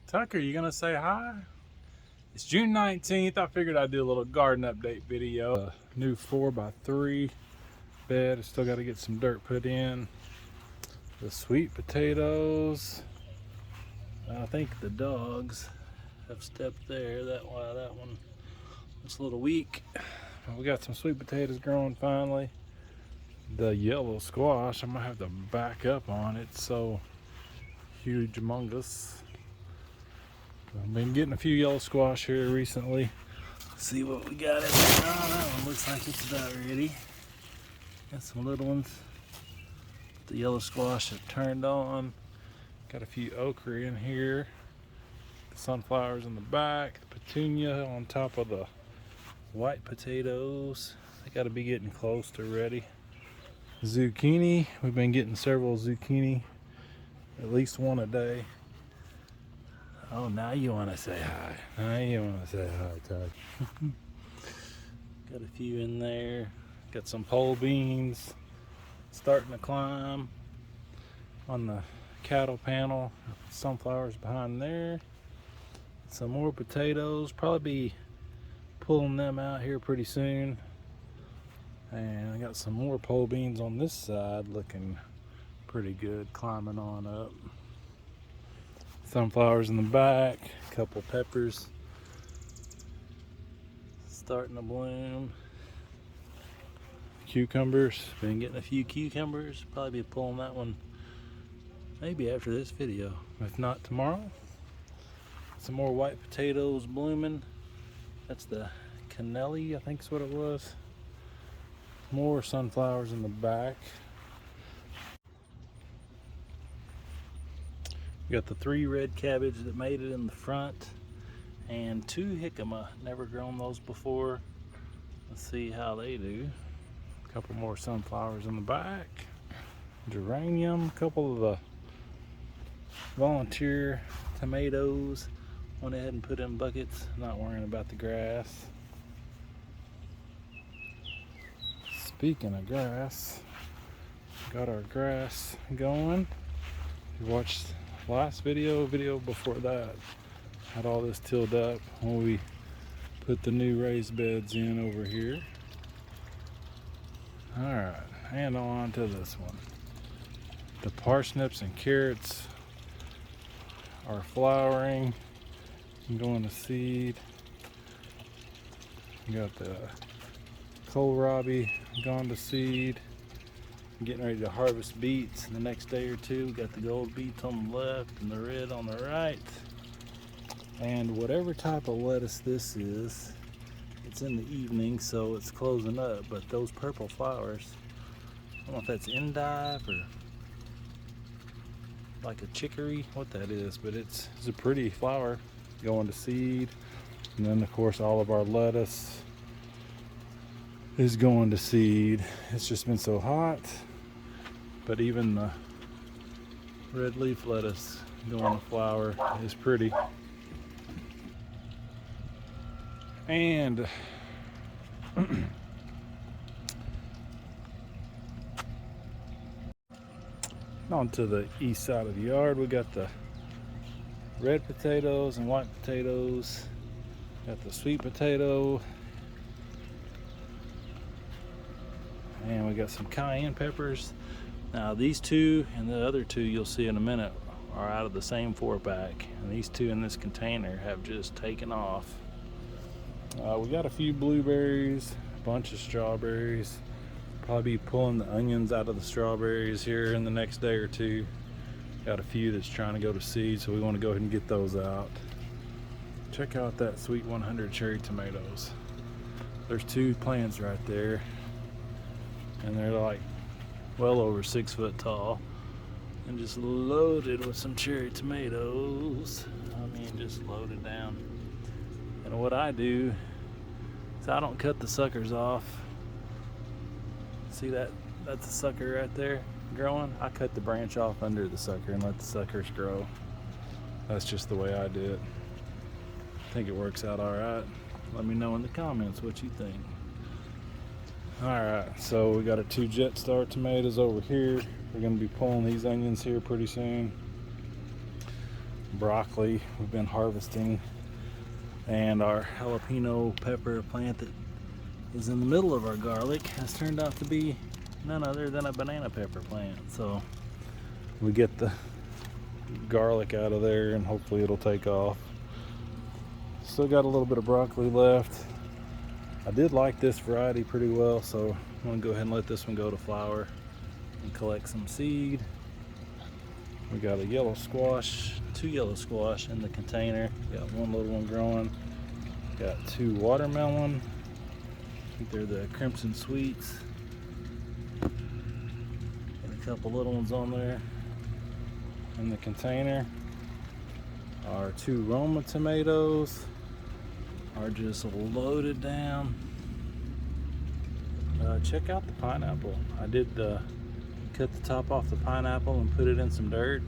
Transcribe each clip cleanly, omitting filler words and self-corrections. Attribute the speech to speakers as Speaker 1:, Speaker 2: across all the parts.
Speaker 1: Tucker, you gonna say hi? It's June 19th. I figured I'd do a little garden update video. A new 4x3 bed. I still got to get some dirt put in. The sweet potatoes. I think the dogs have stepped there. That one looks a little weak. We got some sweet potatoes growing finally. The yellow squash, I'm gonna have to back up on it. It's so huge, humongous. I've been getting a few yellow squash here recently. Let's see what we got in there. Oh, that one looks like it's about ready. Got some little ones. The yellow squash have turned on. Got a few okra in here. The sunflowers in the back. The petunia on top of the white potatoes. They got to be getting close to ready. Zucchini. We've been getting several zucchini. At least one a day. Oh, now you want to say hi. Now you want to say hi, Todd. Got a few in there. Got some pole beans starting to climb on the cattle panel. Sunflowers behind there. Some more potatoes. Probably be pulling them out here pretty soon. And I got some more pole beans on this side looking pretty good, climbing on up. Sunflowers in the back, a couple peppers starting to bloom. Cucumbers, been getting a few cucumbers. Probably be pulling that one maybe after this video, if not tomorrow. Some more white potatoes blooming. That's the cannelli, I think is what it was. More sunflowers in the back. We got the 3 red cabbage that made it in the front and 2 jicama. Never grown those before. Let's see how they do. A couple more sunflowers in the back. Geranium, a couple of the volunteer tomatoes. Went ahead and put in buckets, not worrying about the grass. Speaking of grass, got our grass going. If you watched last video before that, had all this tilled up when we put the new raised beds in over here. All right, and on to this one. The parsnips and carrots are flowering and going to seed. You got the kohlrabi gone to seed. Getting ready to harvest beets in the next day or two. We got the gold beets on the left and the red on the right. And whatever type of lettuce this is, it's in the evening, so it's closing up. But those purple flowers, I don't know if that's endive or like a chicory, what that is, but it's a pretty flower going to seed. And then of course all of our lettuce is going to seed. It's just been so hot. But even the red leaf lettuce going to flower is pretty. And on to the east side of the yard, we got the red potatoes and white potatoes. Got the sweet potato. And we got some cayenne peppers. Now these 2 and the other 2 you'll see in a minute are out of the same 4-pack, and these 2 in this container have just taken off. We got a few blueberries, a bunch of strawberries. Probably be pulling the onions out of the strawberries here in the next day or 2. Got a few that's trying to go to seed, so we want to go ahead and get those out. Check out that Sweet 100 cherry tomatoes. There's 2 plants right there, and they're like well over 6 foot tall and just loaded with some cherry tomatoes. I mean, just loaded down. And what I do is I don't cut the suckers off. See that? That's a sucker right there growing. I cut the branch off under the sucker and let the suckers grow. That's just the way I do it. I think it works out all right. Let me know in the comments what you think. Alright, so we got our 2 Jetstar tomatoes over here. We're going to be pulling these onions here pretty soon. broccoli we've been harvesting, and our jalapeno pepper plant that is in the middle of our garlic has turned out to be none other than a banana pepper plant. So we get the garlic out of there and hopefully it'll take off. Still got a little bit of broccoli left. I did like this variety pretty well, so I'm gonna go ahead and let this one go to flower and collect some seed. We got a yellow squash, 2 yellow squash in the container. Got 1 little one growing. Got 2 watermelon. I think they're the Crimson Sweets. And a couple little ones on there in the container. Our 2 Roma tomatoes are just loaded down. Check out the pineapple. I did cut the top off the pineapple and put it in some dirt,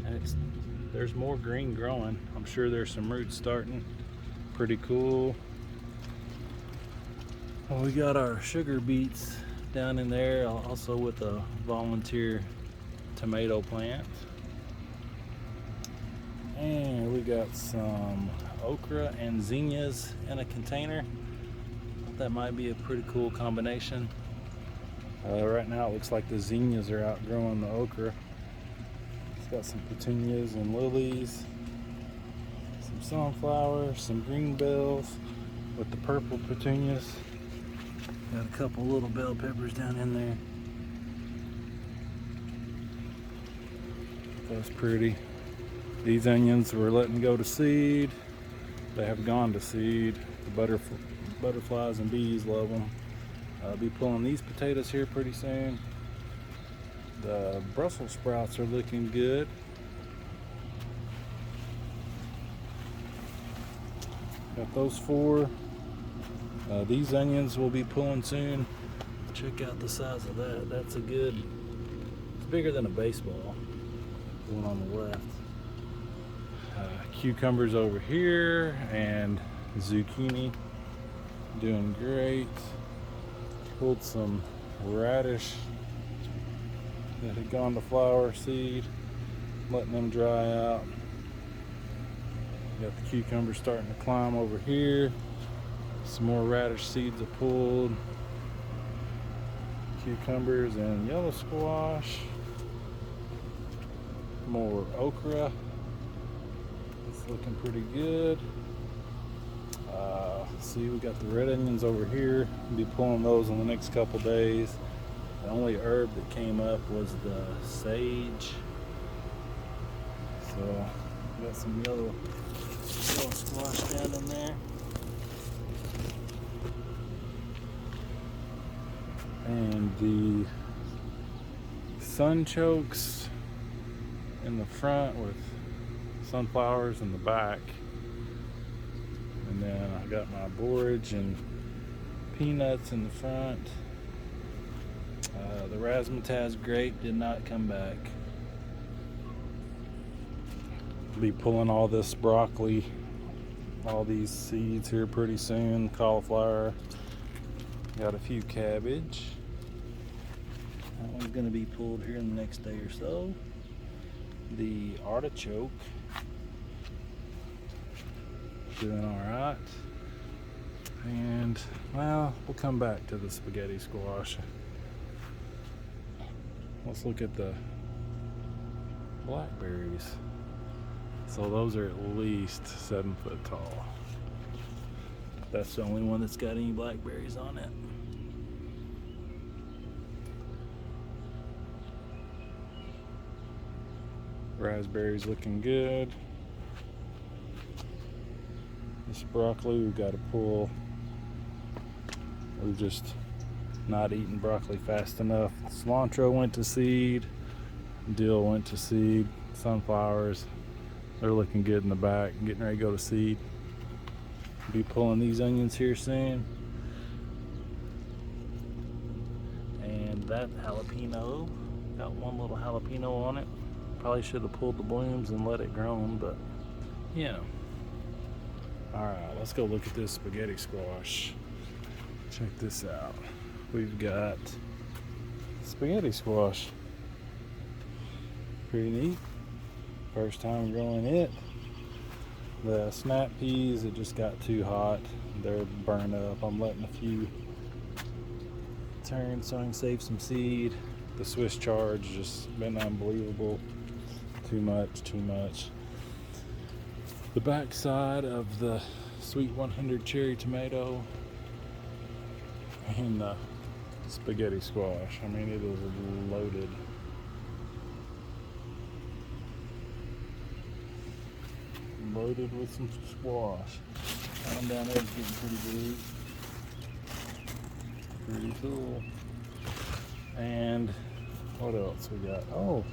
Speaker 1: and there's more green growing. I'm sure there's some roots starting. Pretty cool. Well, we got our sugar beets down in there, also with a volunteer tomato plant. And we got some okra and zinnias in a container. That might be a pretty cool combination. Right now it looks like the zinnias are outgrowing the okra. It's got some petunias and lilies, some sunflowers, some green bells with the purple petunias. Got a couple little bell peppers down in there. That's pretty. These onions we're letting go to seed. They have gone to seed. The butterflies and bees love them. I'll be pulling these potatoes here pretty soon. The Brussels sprouts are looking good. Got those 4. These onions will be pulling soon. Check out the size of that. That's a good, it's bigger than a baseball. The one on the left. Cucumbers over here and zucchini doing great. Pulled some radish that had gone to flower seed, letting them dry out. Got the cucumbers starting to climb over here. Some more radish seeds are pulled. Cucumbers and yellow squash. More okra. It's looking pretty good. See, we got the red onions over here. We'll be pulling those in the next couple days. The only herb that came up was the sage. So, got some yellow squash down in there. And the sunchokes in the front with sunflowers in the back. And then I got my borage and peanuts in the front. The razzmatazz grape did not come back. Be pulling all this broccoli, all these seeds here pretty soon. Cauliflower. Got a few cabbage. That one's going to be pulled here in the next day or so. The artichoke doing all right. And well, we'll come back to the spaghetti squash. Let's look at the blackberries. So those are at least 7 foot tall. That's the only one that's got any blackberries on it. Raspberries looking good. This broccoli we've got to pull. We've just not eaten broccoli fast enough. Cilantro went to seed. Dill went to seed. Sunflowers, they're looking good in the back, getting ready to go to seed. Be pulling these onions here soon. And that jalapeno, got 1 little jalapeno on it. Probably should have pulled the blooms and let it grow, but yeah. Alright, let's go look at this spaghetti squash. Check this out. We've got spaghetti squash. Pretty neat. First time growing it. The snap peas, it just got too hot. They're burned up. I'm letting a few turn so I can save some seed. The Swiss chard's just been unbelievable. Too much. The back side of the Sweet 100 cherry tomato and the spaghetti squash. I mean, it is loaded. Loaded with some squash. Down there is getting pretty big. Pretty cool. And what else we got? Oh,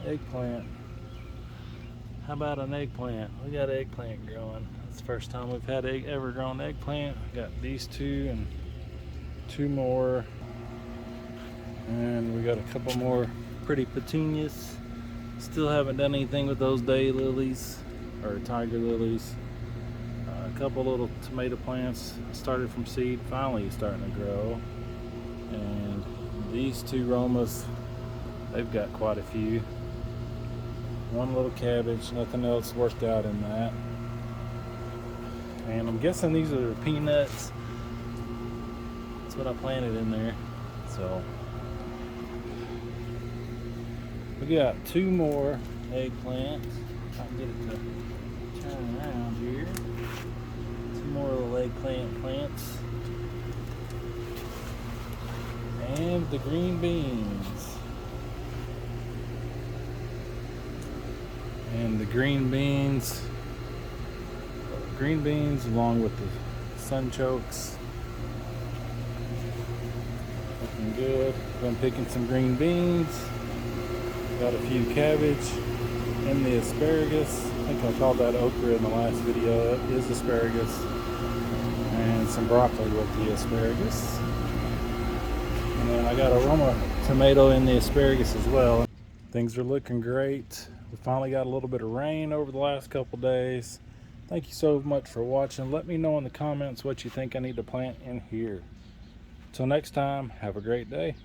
Speaker 1: eggplant. How about an eggplant? We got eggplant growing. It's the first time we've had ever grown eggplant. We got these two and two more. And we got a couple more pretty petunias. Still haven't done anything with those daylilies or tiger lilies. A couple little tomato plants started from seed, finally starting to grow. And these two Romas, they've got quite a few. One little cabbage, nothing else worked out in that. And I'm guessing these are peanuts. That's what I planted in there. So we got two more eggplants. I can get it to turn around here. Two more little eggplant plants. And the green beans. And the green beans along with the sunchokes. Looking good. Been picking some green beans. Got a few cabbage and the asparagus. I think I called that okra in the last video. It is asparagus. And some broccoli with the asparagus. And then I got a Roma tomato in the asparagus as well. Things are looking great. We finally got a little bit of rain over the last couple days. Thank you so much for watching. Let me know in the comments what you think I need to plant in here. Till next time, have a great day.